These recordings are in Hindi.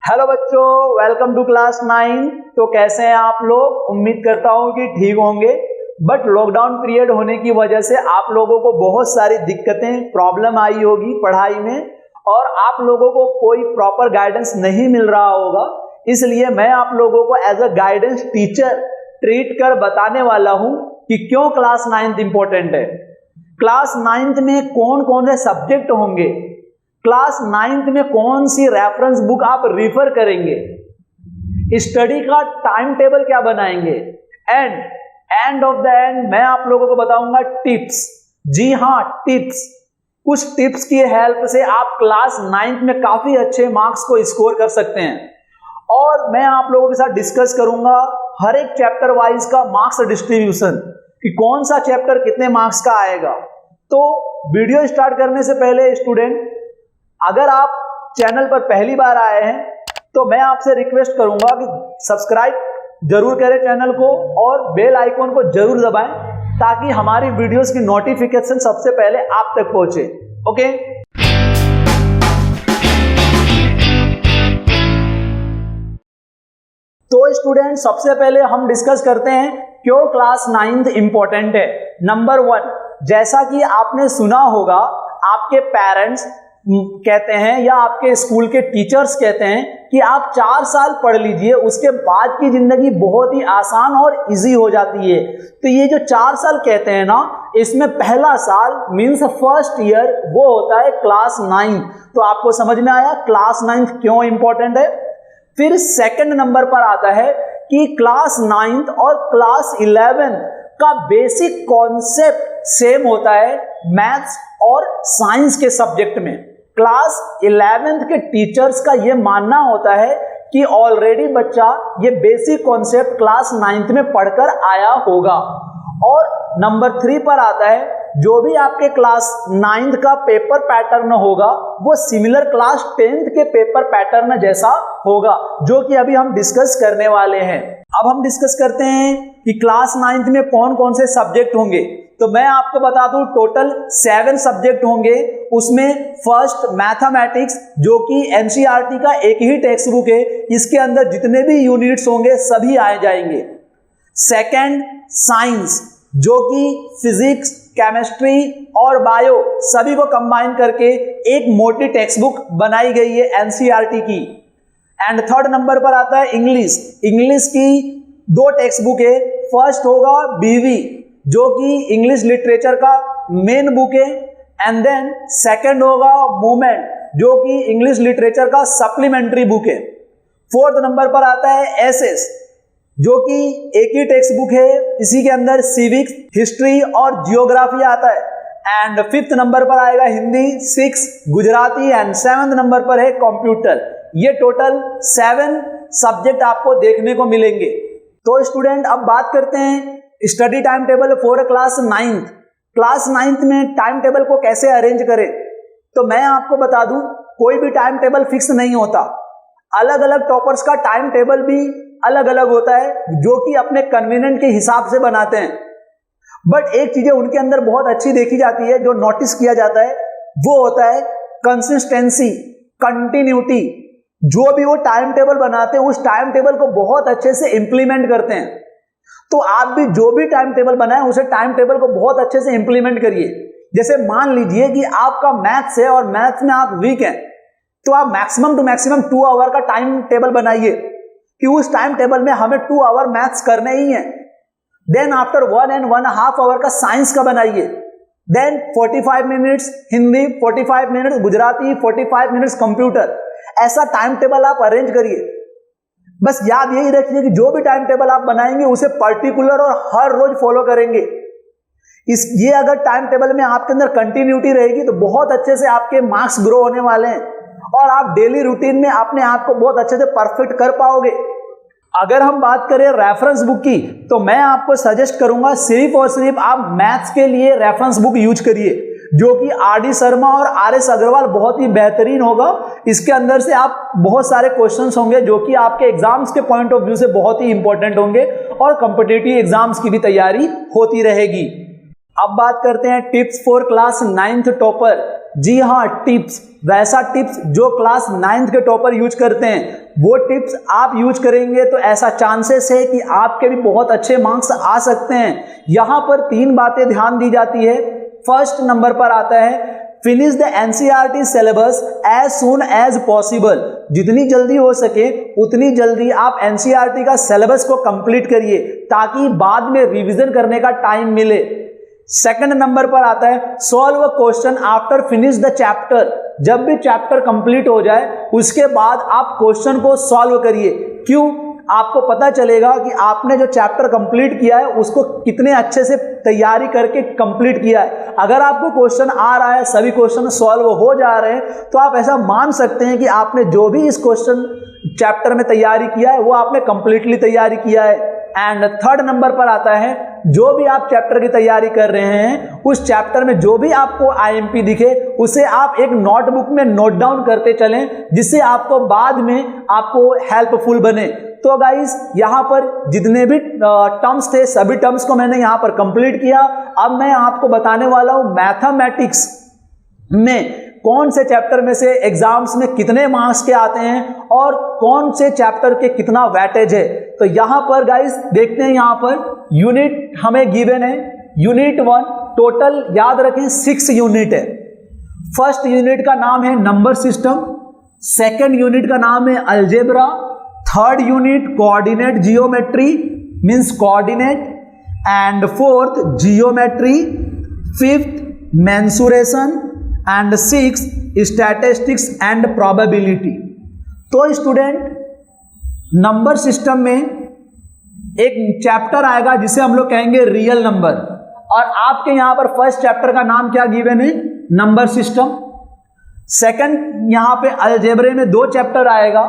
हेलो बच्चों, वेलकम टू क्लास 9। तो कैसे हैं आप लोग? उम्मीद करता हूं कि ठीक होंगे। बट लॉकडाउन पीरियड होने की वजह से आप लोगों को बहुत सारी दिक्कतें, प्रॉब्लम आई होगी पढ़ाई में और आप लोगों को कोई प्रॉपर गाइडेंस नहीं मिल रहा होगा। इसलिए मैं आप लोगों को as a guidance teacher treat कर बताने वाला हूं कि क्यों क्लास 9th इंपॉर्टेंट है, क्लास 9th में कौन कौन से सब्जेक्ट होंगे, क्लास 9th में कौन सी रेफरेंस बुक आप रिफर करेंगे, स्टडी का टाइम टेबल क्या बनाएंगे, एंड ऑफ द एंड मैं आप लोगों को बताऊंगा टिप्स। जी हाँ, टिप्स। कुछ टिप्स की हेल्प से आप क्लास 9th में काफी अच्छे मार्क्स को स्कोर कर सकते हैं। और मैं आप लोगों के साथ डिस्कस करूंगा हर एक चैप्टर वाइज का मार्क्स डिस्ट्रीब्यूशन, कि कौन सा चैप्टर कितने मार्क्स का आएगा। तो वीडियो स्टार्ट करने से पहले स्टूडेंट, अगर आप चैनल पर पहली बार आए हैं तो मैं आपसे रिक्वेस्ट करूंगा कि सब्सक्राइब जरूर करें चैनल को और बेल आइकॉन को जरूर दबाएं ताकि हमारी वीडियोस की नोटिफिकेशन सबसे पहले आप तक पहुंचे। ओके, तो स्टूडेंट सबसे पहले हम डिस्कस करते हैं क्यों क्लास 9th इंपॉर्टेंट है। नंबर 1, जैसा कि आपने सुना होगा, आपके पेरेंट्स कहते हैं या आपके स्कूल के टीचर्स कहते हैं कि आप 4 साल पढ़ लीजिए, उसके बाद की जिंदगी बहुत ही आसान और इजी हो जाती है। तो ये जो 4 साल कहते हैं ना, इसमें पहला साल मींस फर्स्ट ईयर वो होता है क्लास 9। तो आपको समझ में आया क्लास 9th क्यों इंपॉर्टेंट है। फिर सेकंड नंबर पर आता है कि क्लास 9th और क्लास 11th का बेसिक कॉन्सेप्ट सेम होता है मैथ्स और साइंस के सब्जेक्ट में। क्लास 11th के टीचर्स का यह मानना होता है कि ऑलरेडी बच्चा ये बेसिक कॉन्सेप्ट क्लास 9th में पढ़कर आया होगा। और नंबर 3 पर आता है, जो भी आपके क्लास 9th का पेपर पैटर्न होगा वो सिमिलर क्लास 10th के पेपर पैटर्न जैसा होगा, जो कि अभी हम डिस्कस करने वाले हैं। अब हम डिस्कस करते हैं कि क्लास 9th में कौन कौन से सब्जेक्ट होंगे। तो मैं आपको बता दूं टोटल 7 सब्जेक्ट होंगे। उसमें फर्स्ट मैथमेटिक्स, जो कि एनसीईआरटी का एक ही टेक्स्ट बुक है, इसके अंदर जितने भी यूनिट्स होंगे सभी आ जाएंगे। सेकंड साइंस, जो कि फिजिक्स, केमिस्ट्री और बायो सभी को कंबाइन करके एक मोटी टेक्स्ट बुक बनाई गई है एनसीईआरटी की। एंड थर्ड नंबर पर आता है इंग्लिश। इंग्लिश की 2 टेक्स्ट बुक है। फर्स्ट होगा बीवी, जो कि इंग्लिश लिटरेचर का मेन बुक है, एंड देन सेकंड होगा मूवमेंट, जो कि इंग्लिश लिटरेचर का सप्लीमेंट्री बुक है। फोर्थ नंबर पर आता है एसएस, जो कि एक ही टेक्स्ट बुक है, इसी के अंदर सिविक्स, हिस्ट्री और जियोग्राफी आता है। एंड 5th नंबर पर आएगा Hindi, 6 Gujarati and 7th number पर है कंप्यूटर। ये टोटल 7 सब्जेक्ट आपको देखने को मिलेंगे। तो स्टूडेंट अब बात करते हैं study time table for class 9th। Class 9th में टाइम टेबल को कैसे अरेंज करें। तो मैं आपको बता दूं, कोई भी टाइम टेबल फिक्स नहीं होता। अलग अलग टॉपर्स का टाइम टेबल भी अलग अलग होता है, जो कि अपने कन्वीनियंट के हिसाब से बनाते हैं। बट एक चीजें उनके अंदर बहुत अच्छी देखी जाती है, जो नोटिस किया जाता है, वो होता है कंसिस्टेंसी, कंटिन्यूटी। जो भी वो टाइम टेबल बनाते हैं उस टाइम टेबल को बहुत अच्छे से इंप्लीमेंट करते हैं। तो आप भी जो भी टाइम टेबल बनाए उसे टाइम टेबल को बहुत अच्छे से इंप्लीमेंट करिए। जैसे मान लीजिए कि आपका मैथ्स है और मैथ्स में आप वीक हैं, तो आप मैक्सिमम टू मैक्सिमम 2 आवर का टाइम टेबल बनाइए कि उस टाइम टेबल में हमें 2 आवर मैथ्स करने ही हैं। देन आफ्टर 1 and 1.5 आवर का साइंस का बनाइए। Then 45 minutes Hindi, 45 minutes Gujarati, 45 minutes computer. ऐसा टाइम टेबल आप अरेंज करिए। बस याद यही रखिए कि जो भी टाइम टेबल आप बनाएंगे उसे पर्टिकुलर और हर रोज फॉलो करेंगे। ये अगर टाइम टेबल में आपके अंदर कंटिन्यूटी रहेगी तो बहुत अच्छे से आपके मार्क्स ग्रो होने वाले हैं और आप डेली रूटीन में अपने आप को बहुत अच्छे से परफेक्ट कर पाओगे। अगर हम बात करें रेफरेंस बुक की, तो मैं आपको सजेस्ट करूंगा सिर्फ और सिर्फ आप मैथ्स के लिए रेफरेंस बुक यूज करिए, जो कि आर.डी. शर्मा और आर.एस. अग्रवाल बहुत ही बेहतरीन होगा। इसके अंदर से आप बहुत सारे क्वेश्चंस होंगे जो कि आपके एग्जाम्स के पॉइंट ऑफ व्यू से बहुत ही इंपॉर्टेंट होंगे और कॉम्पिटिटिव एग्जाम्स की भी तैयारी होती रहेगी। अब बात करते हैं tips for class 9th topper. जी हाँ, टिप्स, वैसा टिप्स जो क्लास 9th के टॉपर यूज करते हैं। वो टिप्स आप यूज करेंगे तो ऐसा चांसेस है कि आपके भी बहुत अच्छे मार्क्स आ सकते हैं। यहां पर 3 बातें ध्यान दी जाती है। फर्स्ट नंबर पर आता है finish the NCERT syllabus as soon as possible. जितनी जल्दी हो सके उतनी जल्दी आप एनसीईआरटी का सिलेबस को कंप्लीट करिए ताकि बाद में रिवीजन करने का टाइम मिले। सेकंड नंबर पर आता है solve a question after finish the chapter. जब भी चैप्टर कंप्लीट हो जाए उसके बाद आप क्वेश्चन को सॉल्व करिए। क्यों? आपको पता चलेगा कि आपने जो चैप्टर कंप्लीट किया है उसको कितने अच्छे से तैयारी करके कंप्लीट किया है। अगर आपको क्वेश्चन आ रहा है, सभी क्वेश्चन सॉल्व हो जा रहे हैं, तो आप ऐसा मान सकते हैं कि आपने जो भी इस क्वेश्चन चैप्टर में तैयारी किया है वो आपने कंप्लीटली तैयारी किया है। एंड थर्ड नंबर पर आता है जो भी आप चैप्टर की तैयारी कर रहे हैं उस चैप्टर में जो भी आपको आईएमपी दिखे उसे आप एक नोटबुक में नोट डाउन करते चलें, जिससे आपको बाद में आपको हेल्पफुल बने। तो गाइस यहाँ पर जितने भी टर्म्स थे सभी टर्म्स को मैंने यहाँ पर कंप्लीट किया। अब मैं आपको बताने वाला हूँ मैथमेटिक्स में कौन से चैप्टर में से एग्जाम्स में कितने मार्क्स के आते हैं और कौन से चैप्टर के कितना वेटेज है। तो यहां पर गाइस देखते हैं, यहां पर यूनिट हमें गिवन है। यूनिट 1 टोटल याद रखें 6 यूनिट है। फर्स्ट यूनिट का नाम है नंबर सिस्टम, सेकंड यूनिट का नाम है algebra, third unit coordinate geometry means coordinate, and fourth geometry, fifth mensuration and 6 statistics and probability. तो स्टूडेंट नंबर सिस्टम में एक चैप्टर आएगा जिसे हम लोग कहेंगे रियल नंबर, और आपके यहां पर फर्स्ट चैप्टर का नाम क्या गिवन है? Number system. सेकंड यहां पे अलजेब्रे में 2 चैप्टर आएगा,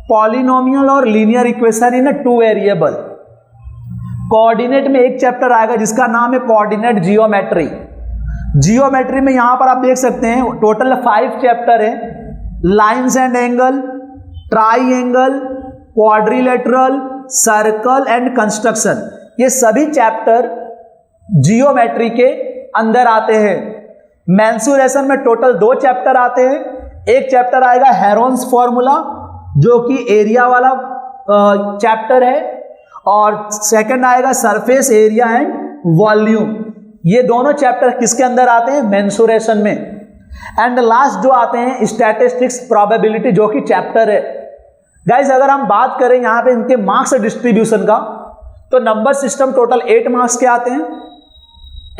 पॉलिनोमियल और linear equation in 2 variable. Coordinate में एक चैप्टर आएगा जिसका नाम है कोऑर्डिनेट जियोमेट्री। जियोमेट्री में यहां पर आप देख सकते हैं टोटल 5 चैप्टर है, lines and angle, triangle, quadrilateral, circle and construction. ये सभी चैप्टर जियोमेट्री के अंदर आते हैं। मेंसुरेशन में टोटल 2 चैप्टर आते हैं। एक चैप्टर आएगा हेरोन्स फॉर्मूला जो कि एरिया वाला चैप्टर है, और सेकंड आएगा सरफेस एरिया एंड वॉल्यूम। ये दोनों चैप्टर किसके अंदर आते हैं? मेंसुरेशन में। एंड लास्ट जो आते हैं स्टैटिस्टिक्स प्रोबेबिलिटी जो कि चैप्टर है। गाइस अगर हम बात करें यहां पे इनके मार्क्स डिस्ट्रीब्यूशन का, तो नंबर सिस्टम टोटल 8 मार्क्स के आते हैं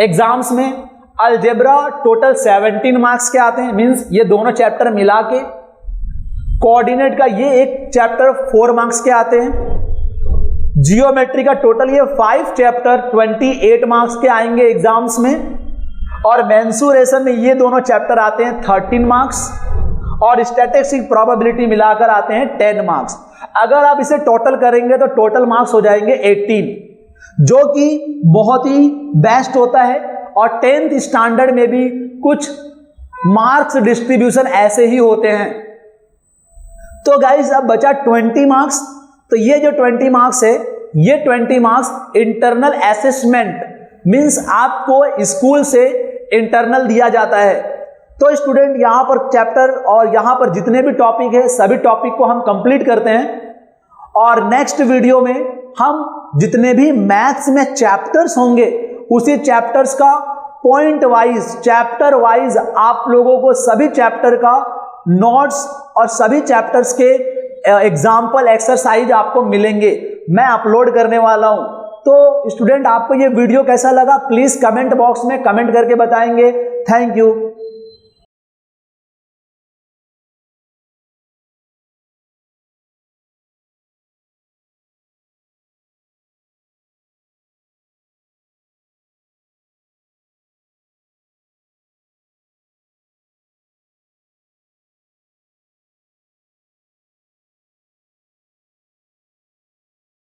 एग्जाम्स में। अलजेब्रा टोटल 17 मार्क्स के आते हैं, मींस ये दोनों चैप्टर मिला के। कोऑर्डिनेट का ये एक चैप्टर 4 मार्क्स के आते हैं। जियोमेट्री का टोटल ये 5 चैप्टर 28 मार्क्स के आएंगे एग्जाम्स में, और मेंसुरेशन में ये दोनों चैप्टर आते हैं 13 मार्क्स, और स्टैटिस्टिक्स प्रोबेबिलिटी मिलाकर आते हैं 10 मार्क्स। अगर आप इसे टोटल करेंगे तो टोटल मार्क्स हो जाएंगे 18, जो कि बहुत ही बेस्ट होता है। और 10th स्टैंडर्ड में भी कुछ मार्क्स डिस्ट्रीब्यूशन ऐसे ही होते हैं। तो गाइस अब बचा 20 मार्क्स। तो ये जो 20 मार्क्स है, ये 20 मार्क्स इंटरनल असेसमेंट मींस आपको स्कूल से इंटरनल दिया जाता है। तो स्टूडेंट यहां पर चैप्टर और यहां पर जितने भी टॉपिक है सभी टॉपिक को हम कंप्लीट करते हैं, और नेक्स्ट वीडियो में हम जितने भी मैथ्स में चैप्टर्स होंगे उसी चैप्टर्स का पॉइंट वाइज, चैप्टर वाइज आप लोगों को सभी चैप्टर का नोट्स और सभी चैप्टर्स के एग्जाम्पल एक्सरसाइज आपको मिलेंगे, मैं अपलोड करने वाला हूं। तो स्टूडेंट आपको ये वीडियो कैसा लगा प्लीज कमेंट बॉक्स में कमेंट करके बताएंगे। Thank you.